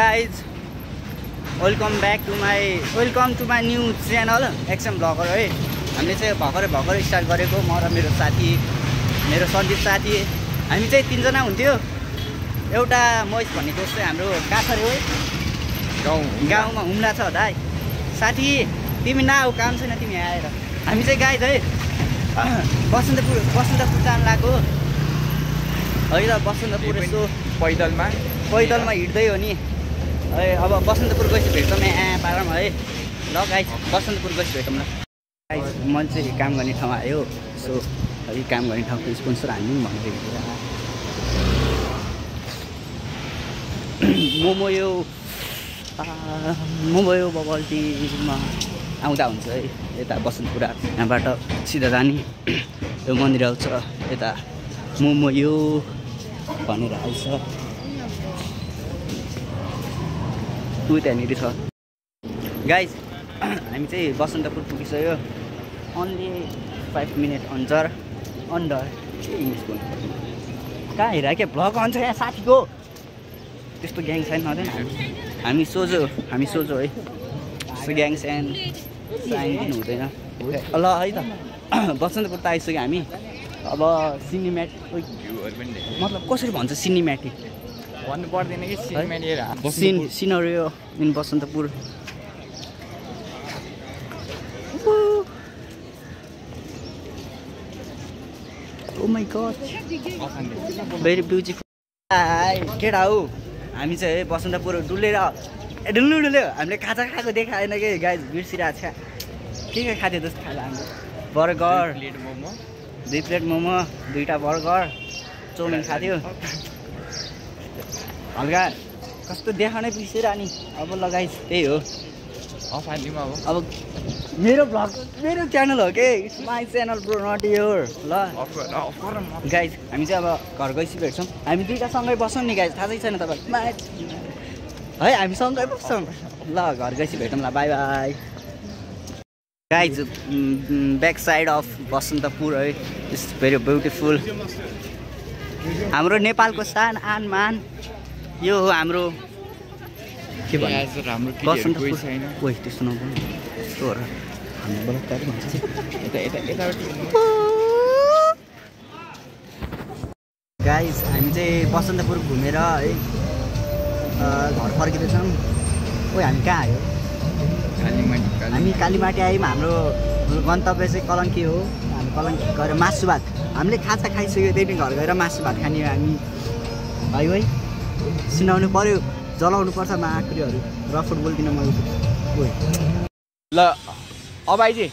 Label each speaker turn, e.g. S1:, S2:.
S1: guys, welcome to my new channel XM Vlogger है। हामीले चाहिँ भर्खरै स्टार्ट गरेको म र मेरो साथी मेरो सन्दीप साथी हामी चाहिँ तीनजना हुन्थ्यो। एउटा मोइस भन्ने दोस्त चाहिँ हाम्रो काठरे हो गाउँमा हुम्ला छ दाइ। साथी तिमी नआऊ काम छैन तिमी आएर। हामी चाहिँ गाइज है बसन्तपुर जान लाग्यो है त। बसन्तपुर यसो पैदलमा हिँड्दै हो नि है। अब बसन्तपुर गएपछि भेटौँ यहाँ पारामा है। ल गाइज बसन्तपुर गएपछि भेटौँ ल। गाइज मन चाहिँ काम गर्ने ठाउँ आयो। सो है काम गर्ने ठाउँको स्पोन्सर हामी पनि भनिदिएको मोमो यो बबल टीमा आउँदा हुन्छ है। यता बसन्तपुर यहाँबाट सिधा जाने यो मन्दिर आउँछ। यता मोमो यो भनेर आउँछ ऊ त्यहाँनिर छ। गाइज हामी चाहिँ बसन्तपुर पुगिसक्यो। ओन्ली 5 मिनट अन्डर इङ्ग्लिस बोल्नु कहाँ हेर क्या भ्लग हुन्छ यहाँ साथीको त्यस्तो ग्याङ साइन हुँदैन। हामी सोझो है त्यस्तो ग्याङ साइन पनि हुँदैन ल है त। बसन्तपुर त आइसक्यो हामी। अब सिनेमेटिक मतलब कसरी भन्छ सिनेमेटिक
S2: भन्नु पर्दैन कि
S1: scenario in Basantapur. Oh my god very beautiful. केटा हो हामी चाहिँ बसन्तपुर डुल्यो हामीले खाजा खाएको देखाएन कि गाइज बिर्सिरहेको छ। के खाथ्यो जस्तो खाजा हामीले बर्गर 2 प्लेट मोमो 2टा बर्गर चाउमिन खाथ्यो। हल्का कस्तो देखाउनै बिर्सिरह नि। अब लगाइस त्यही हो अब मेरो भ्लग मेरो च्यानल हो के it's my channel bro not your. ल गाइज हामी चाहिँ अब घर गएपछि भेट्छौँ। हामी दुईवटा सँगै बस्छौँ नि गाइज थाहा छैन तपाईँ है। हामी सँगै बस्छौँ ल घर गएपछि भेटौँ ल। Bye bye guys back side of Basantapur है। It's very beautiful. हाम्रो नेपालको सान आन मान यो हो हाम्रो के भन्नु बसन्तपुर। ओइ त्यस्तो नबोल्नु यस्तो हो र हाम्रो बलात्कार भन्छ। गाइज हामी चाहिँ बसन्तपुर घुमेर है घर फर्किँदैछौँ। ओइ हामी कहाँ आयो? हामी कालीमाटी आयौँ। हाम्रो गन्तव्य चाहिँ कलङ्की हो। हामी कलङ्की गएर मासु भात हामीले खाजा खाइसक्यो। त्यही घर गएर मासु भात खाने हामी है सिनाउनु पऱ्यो जलाउनु पर्छ माकुरीहरू र फुटबल दिन म
S2: ल अब आइजे